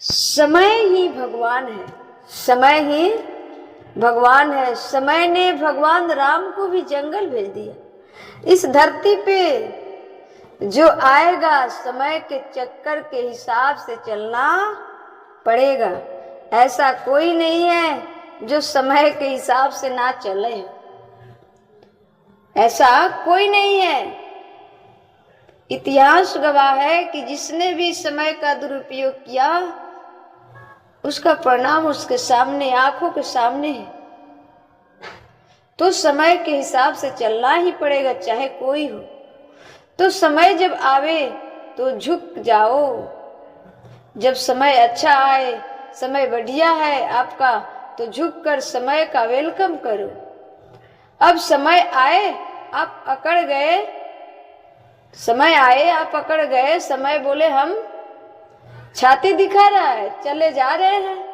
समय ही भगवान है, समय ही भगवान है। समय ने भगवान राम को भी जंगल भेज दिया। इस धरती पे जो आएगा समय के चक्कर के हिसाब से चलना पड़ेगा। ऐसा कोई नहीं है जो समय के हिसाब से ना चले, ऐसा कोई नहीं है। इतिहास गवाह है कि जिसने भी समय का दुरुपयोग किया उसका परिणाम उसके सामने, आंखों के सामने है। तो समय के हिसाब से चलना ही पड़ेगा, चाहे कोई हो। तो समय जब आवे तो झुक जाओ। जब समय अच्छा आए, समय बढ़िया है आपका, तो झुक कर समय का वेलकम करो। अब समय आए आप अकड़ गए, समय आए आप अकड़ गए, समय बोले हम छाती दिखा रहा है, चले जा रहे हैं,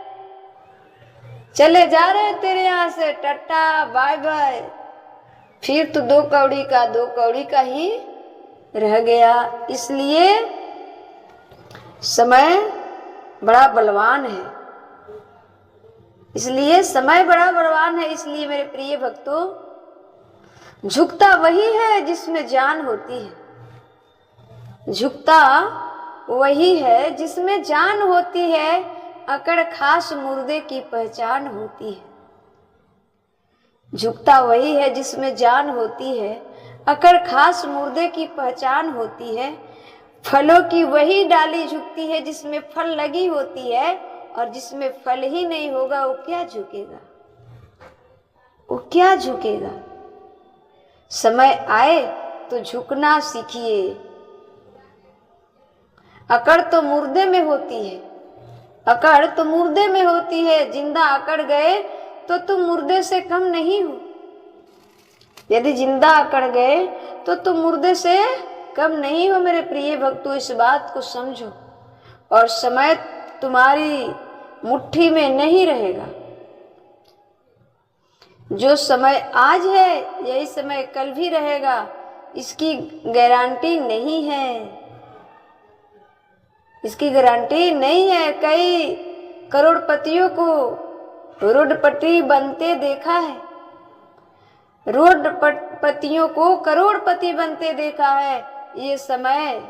चले जा रहे हैं तेरे यहां से, टाटा बाय बाय। फिर तो दो कौड़ी का ही रह गया। इसलिए समय बड़ा बलवान है, इसलिए समय बड़ा बलवान है। इसलिए मेरे प्रिय भक्तों, झुकता वही है जिसमें जान होती है, झुकता वही है जिसमें जान होती है। अकड़ खास मुर्दे की पहचान होती है। झुकता वही है जिसमें जान होती है, अकड़ खास मुर्दे की पहचान होती है। फलों की वही डाली झुकती है जिसमें फल लगी होती है, और जिसमें फल ही नहीं होगा वो क्या झुकेगा, वो क्या झुकेगा। समय आए तो झुकना सीखिए। अकड़ तो मुर्दे में होती है, अकड़ तो मुर्दे में होती है। जिंदा अकड़ गए तो तुम मुर्दे से कम नहीं हो। यदि जिंदा अकड़ गए तो तुम मुर्दे से कम नहीं हो। मेरे प्रिय भक्तों, इस बात को समझो। और समय तुम्हारी मुट्ठी में नहीं रहेगा। जो समय आज है यही समय कल भी रहेगा, इसकी गारंटी नहीं है, इसकी गारंटी नहीं है। कई करोड़पतियों को रोडपति बनते देखा है, रोडपतियों को करोड़पति बनते देखा है। ये समय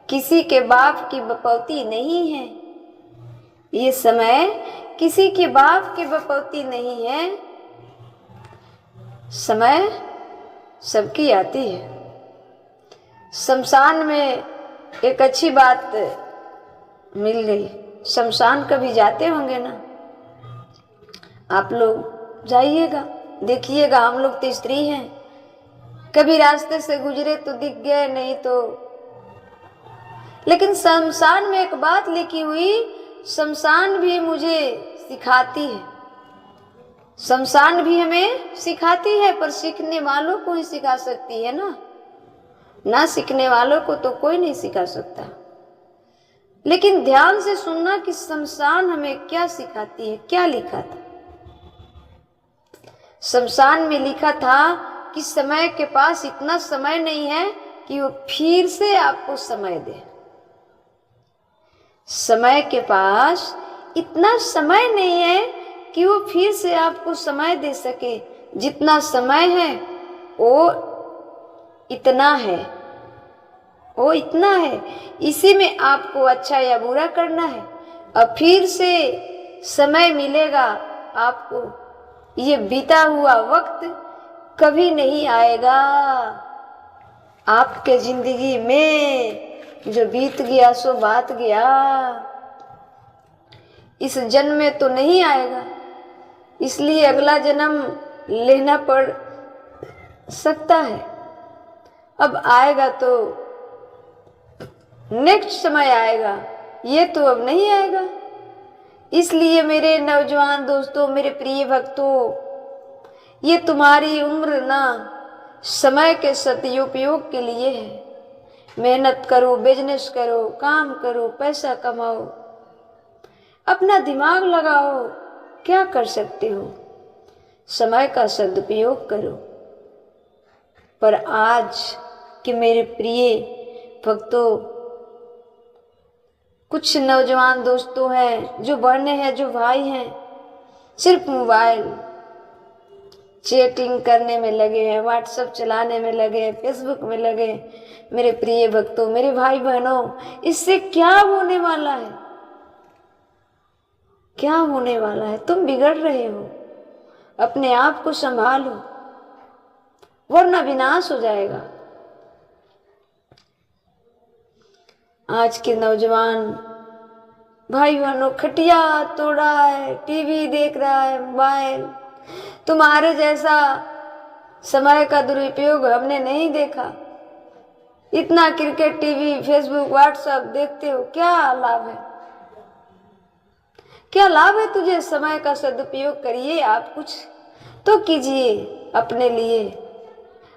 किसी के बाप की बपौती नहीं है, ये समय किसी के बाप की बपौती नहीं है। समय सबकी आती है। शमशान में एक अच्छी बात मिल गई। शमशान कभी जाते होंगे ना आप लोग, जाइएगा देखिएगा। हम लोग तो स्त्री हैं, कभी रास्ते से गुजरे तो दिख गए, नहीं तो। लेकिन शमशान में एक बात लिखी हुई, शमशान भी मुझे सिखाती है। शमशान भी हमें सिखाती है, पर सीखने वालों को ही सिखा सकती है ना सीखने वालों को तो कोई नहीं सिखा सकता। लेकिन ध्यान से सुनना कि शमशान हमें क्या सिखाती है। क्या लिखा था शमशान में? लिखा था कि समय के पास इतना समय नहीं है कि वो फिर से आपको समय दे। समय के पास इतना समय नहीं है कि वो फिर से आपको समय दे सके। जितना समय है वो इतना है, वो इतना है। इसी में आपको अच्छा या बुरा करना है। अब फिर से समय मिलेगा आपको, ये बीता हुआ वक्त कभी नहीं आएगा आपके जिंदगी में। जो बीत गया सो बात गया, इस जन्म में तो नहीं आएगा, इसलिए अगला जन्म लेना पड़ सकता है। अब आएगा तो नेक्स्ट समय आएगा, ये तो अब नहीं आएगा। इसलिए मेरे नौजवान दोस्तों, मेरे प्रिय भक्तों, ये तुम्हारी उम्र ना समय के सदुपयोग के लिए है। मेहनत करो, बिजनेस करो, काम करो, पैसा कमाओ, अपना दिमाग लगाओ, क्या कर सकते हो, समय का सदुपयोग करो। पर आज के मेरे प्रिय भक्तों, कुछ नौजवान दोस्तों हैं, जो बहने हैं, जो भाई हैं, सिर्फ मोबाइल चैटिंग करने में लगे हैं, व्हाट्सएप चलाने में लगे हैं, फेसबुक में लगे हैं। मेरे प्रिय भक्तों, मेरे भाई बहनों, इससे क्या होने वाला है? क्या होने वाला है? तुम बिगड़ रहे हो। अपने आप को संभालो, वरना विनाश हो जाएगा। आज के नौजवान भाई बहनों, खटिया तोड़ रहा है, टीवी देख रहा है, मोबाइल। तुम्हारे जैसा समय का दुरुपयोग हमने नहीं देखा। इतना क्रिकेट, टीवी, फेसबुक, व्हाट्सएप देखते हो, क्या लाभ है? क्या लाभ है तुझे? समय का सदुपयोग करिए, आप कुछ तो कीजिए अपने लिए,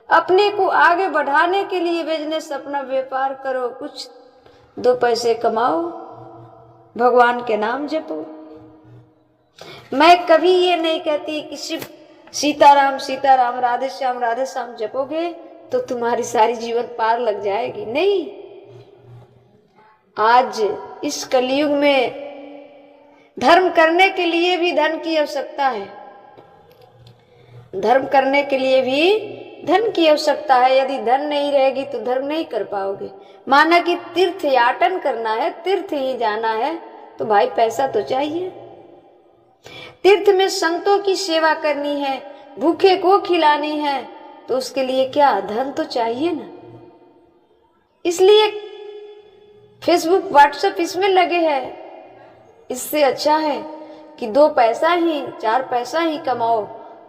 अपने को आगे बढ़ाने के लिए। बिजनेस, अपना व्यापार करो, कुछ 2 पैसे कमाओ, भगवान के नाम जपो। मैं कभी ये नहीं कहती कि सिर्फ सीताराम सीताराम, राधे श्याम जपोगे तो तुम्हारी सारी जीवन पार लग जाएगी। नहीं, आज इस कलयुग में धर्म करने के लिए भी धन की आवश्यकता है। धर्म करने के लिए भी धन की आवश्यकता है। यदि धन नहीं रहेगी तो धर्म नहीं कर पाओगे। माना कि तीर्थ याटन करना है, तीर्थ ही जाना है, तो भाई पैसा तो चाहिए। तीर्थ में संतों की सेवा करनी है, भूखे को खिलानी है, तो उसके लिए क्या? धन तो चाहिए ना। इसलिए फेसबुक, व्हाट्सएप इसमें लगे हैं। इससे अच्छा है कि 2 पैसा ही, 4 पैसा ही कमाओ,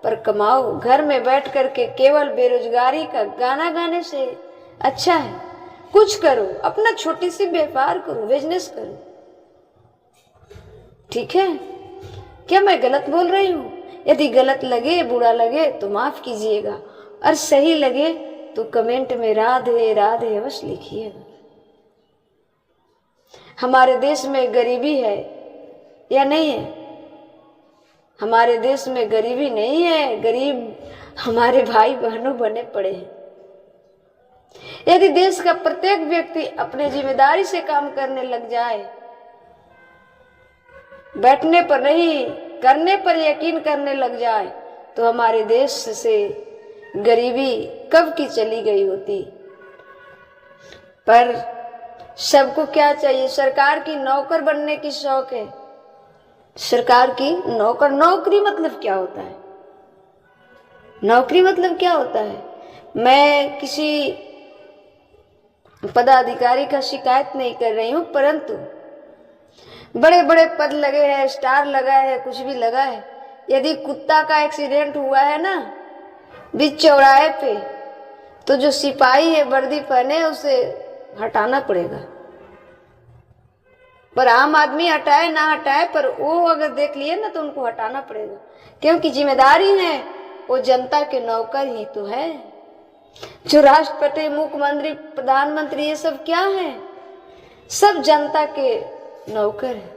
पर कमाओ घर में बैठ करके। केवल बेरोजगारी का गाना गाने से अच्छा है कुछ करो, अपना छोटी सी व्यापार करो, बिजनेस करो। ठीक है? क्या मैं गलत बोल रही हूँ? यदि गलत लगे, बुरा लगे तो माफ कीजिएगा, और सही लगे तो कमेंट में राधे राधे अवश्य लिखिएगा। हमारे देश में गरीबी है या नहीं है? हमारे देश में गरीबी नहीं है। गरीब हमारे भाई बहनों बने पड़े हैं। यदि देश का प्रत्येक व्यक्ति अपने जिम्मेदारी से काम करने लग जाए, बैठने पर नहीं, करने पर यकीन करने लग जाए, तो हमारे देश से गरीबी कब की चली गई होती। पर सबको क्या चाहिए? सरकार की नौकर बनने की शौक है। सरकार की नौकर। नौकरी मतलब क्या होता है? नौकरी मतलब क्या होता है? मैं किसी पदाधिकारी का शिकायत नहीं कर रही हूं, परंतु बड़े बड़े पद लगे हैं, स्टार लगा है, कुछ भी लगा है, यदि कुत्ता का एक्सीडेंट हुआ है ना बीच चौराहे पे, तो जो सिपाही है वर्दी पहने उसे हटाना पड़ेगा। पर आम आदमी हटाए ना हटाए, पर वो अगर देख लिए ना तो उनको हटाना पड़ेगा, क्योंकि जिम्मेदारी है, वो जनता के नौकर ही तो है। जो राष्ट्रपति, मुख्यमंत्री, प्रधानमंत्री, ये सब क्या है? सब जनता के नौकर है,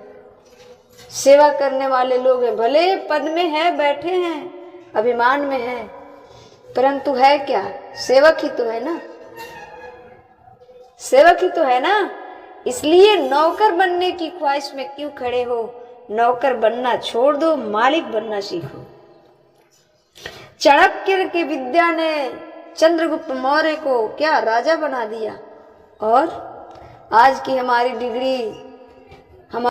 सेवा करने वाले लोग हैं। भले पद में है, बैठे हैं, अभिमान में है, परंतु है क्या? सेवक ही तो है ना। सेवक ही तो है ना। इसलिए नौकर बनने की ख्वाहिश में क्यों खड़े हो? नौकर बनना छोड़ दो, मालिक बनना सीखो। चाणक्य की विद्या ने चंद्रगुप्त मौर्य को क्या राजा बना दिया, और आज की हमारी डिग्री, हमारी